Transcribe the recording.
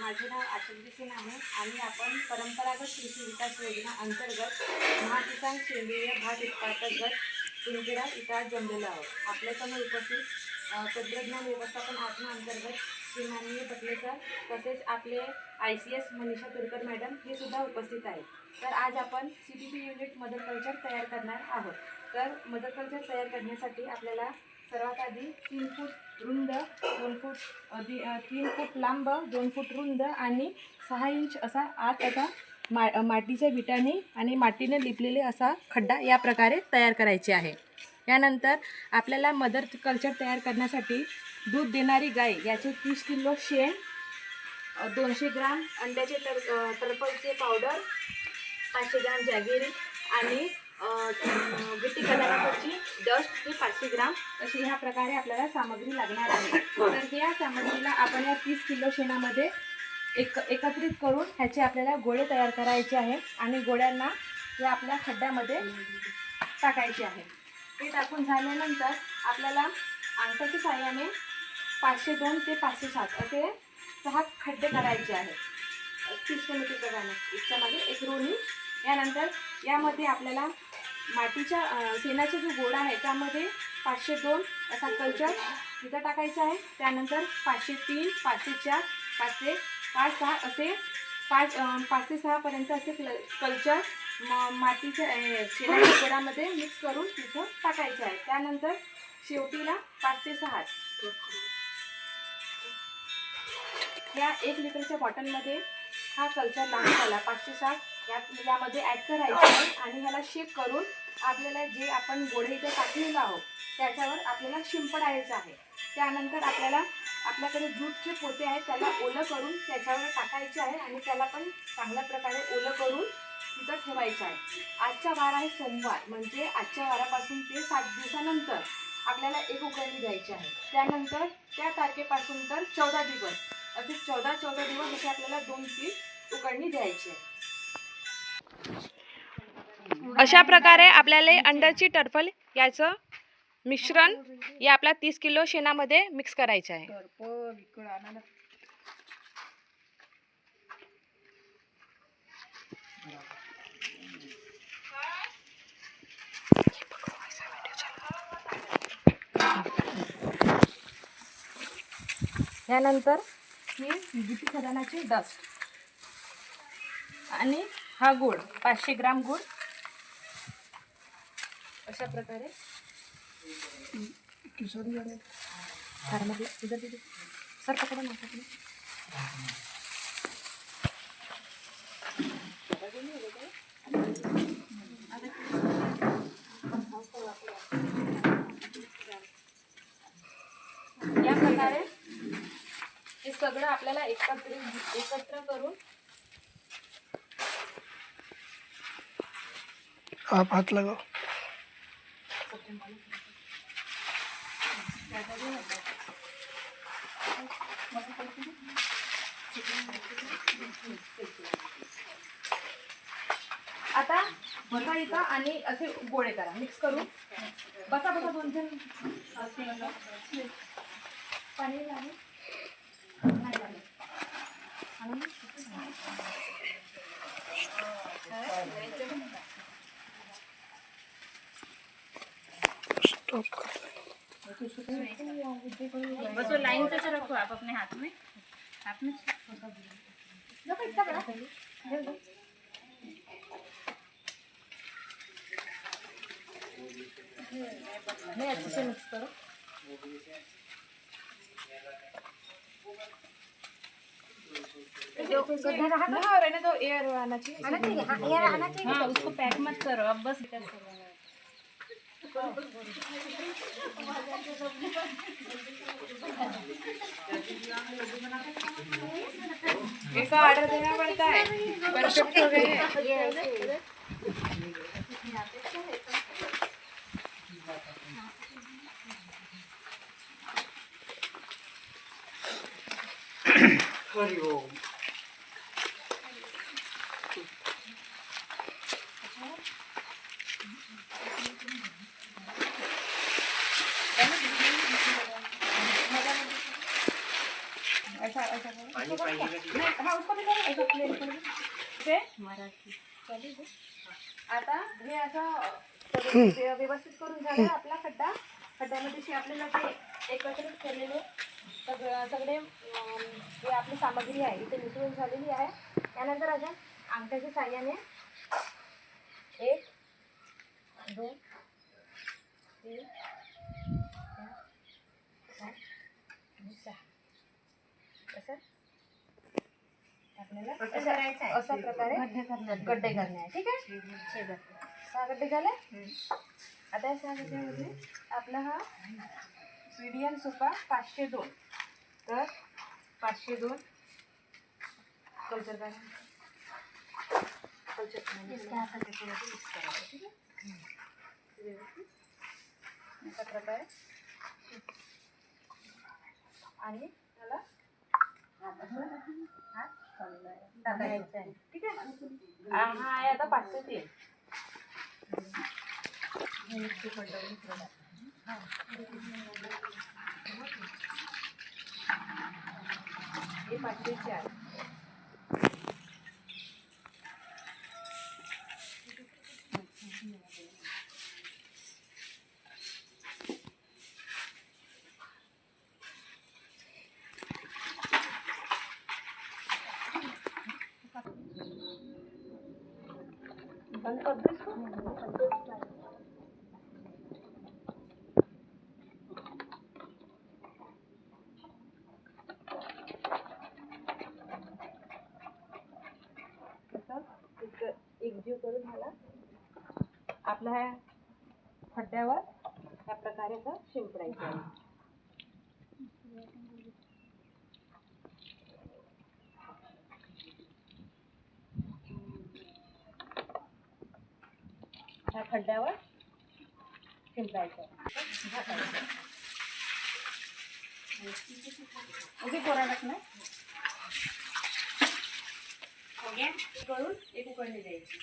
माझे नाव आचलजी सिंग आहे आणि आपण परंपरागत कृषी विकास योजना अंतर्गत महाकिसान सेंद्रिय भात उत्पादक गट पिंजरा इथं आज जमलेलो आहोत. आपल्यासमोर उपस्थित तंत्रज्ञान व्यवस्थापन आत्मा अंतर्गत श्री माननीय पटले सर तसेच आपले ICS मनीषा तुरकर मॅडम हे सुद्धा उपस्थित आहेत. तर आज आपण CPP युनिट मदर कल्चर तयार करणार आहोत. तर मदर कल्चर तयार करण्यासाठी आपल्याला सर्वात आधी 3 फूट रुंद 2 फूट 3 फूट लांब 2 फूट रुंद आणि 6 इंच असा आत असा मातीच्या विटाने आणि मातीने लिपलेले असा खड्डा या प्रकारे तयार करायचे आहे. यानंतर आपल्याला मदर कल्चर तयार करण्यासाठी दूध देणारी गाय याचे 30 किलो शेण, 200 ग्राम अंड्याचे टरफलचे पावडर, 500 ग्राम जॅगेरी आणि गिट्टी कलराची डस्ट ही 500 ग्राम अशी ह्या प्रकारे आपल्याला सामग्री लागणार आहे. तर या सामग्रीला आपण या 30 किलो शेणामध्ये एकत्रित करून ह्याचे आपल्याला गोळे तयार करायचे आहे आणि गोळ्यांना या आपल्या खड्ड्यामध्ये टाकायचे आहे. ते टाकून झाल्यानंतर आपल्याला अंगठाच्या साहाय्याने 502 ते 507 असे 6 खड्डे करायचे आहेत. सिस्टमॅटिक प्रकारे एकच्या मागे एक रोनी. यानंतर यामध्ये आपल्याला मातीच्या शेणाचा जो गोळा आहे त्यामध्ये 502 असा कल्चर तिथं टाकायचा आहे. त्यानंतर 503, 504, 506 असे 5 ते 6 पर्यंत असे कल्चर मातीच्या शेणाच्या गोळ्यामध्ये मिक्स करून तिथं टाकायचे आहे. त्यानंतर शेवटीला 5 ते 6 या 1 लिटरच्या बॉटलमध्ये हा कल्चर लागलेला 560 यामध्ये ॲड करायचा आहे आणि ह्याला शेक करून आपल्याला जे आपण गोळे इथे टाकलेलं आहोत त्याच्यावर आपल्याला शिंपडायचं आहे. त्यानंतर आपल्याकडे जूटचे पोते आहेत त्याला ओलं करून त्याच्यावर टाकायचे आहे आणि त्याला पण चांगल्या प्रकारे ओलं करून तिथं ठेवायचं आहे. आजचा वार आहे सोमवार, म्हणजे आजच्या वारापासून ते 7 दिवसानंतर आपल्याला एक उकळणी द्यायची आहे. त्यानंतर त्या तारखेपासून तर 14 दिवस असे 14 दिवस असे आपल्याला 2 पीठ उकळणी द्यायची आहे. अशा प्रकारे आपल्याला अंड्याची टरफल याचं मिश्रण या आपल्या 30 किलो शेणामध्ये मिक्स करायचं आहे. यानंतर ही गिट्टी खदानाची डस्ट आणि हा गूळ 500 ग्राम गूळ अशा प्रकारे सर पकडा ना. या प्रकारे हे सगळं आपल्याला एकत्र करून आप हाथ लगाओ. आता बसा इथं आणि असे गोळे करा मिक्स करून. बसा 2 जण पाणी लागेल नाही लागेल. स्टॉप कर. बस वो लाइन से रखो आप अपने हाथ में नहीं अच्छे से मिक्स करो. रहने दो, एयर आना चाहिए. उसको पैक मत करो अब बस. ऐसा ऑर्डर देना पड़ता है. परफेक्ट हो गए हैं. हरि ओम. ऐसा नहीं, हाँ उसको भी करो ऐसा प्लेन कर दो. ते मराठी चालेल ते. आता हे असं सगळं ते व्यवस्थित करून झालं आपला खड्डा. खड्ड्यामध्ये जे आपल्याला ते एकत्रित केलेले सगळे जे आपली सामग्री आहे इथे मिसळून झालेली आहे. त्यानंतर अशा अंगठ्याच्या साह्याने 1 2 3 4 5 6 असं आपल्याला अशा प्रकारे गड्डे करणे आहे. ठीक आहे. 6 गड्डे झाले. आता या 6 गड्ड्यामध्ये आपला हा मीडियम सोफा 502. तर 502 कल्चर करा. कल्चर करायचं. ठीक आहे. व्यवस्थित अशा प्रकारे आणि त्याला टाकायचं आहे. ठीक आहे. हा आहे आता 503. हे 504. बंद कर दो इसको. एकजीव करून मला आपल्या ह्या खड्ड्यावर या प्रकारे असं शिंपडायचं आहे. ह्या खड्ड्यावर शिंपडायचं आहे. उभी कोरा टाकणार. हो गया. करून एक उकळणी द्यायची.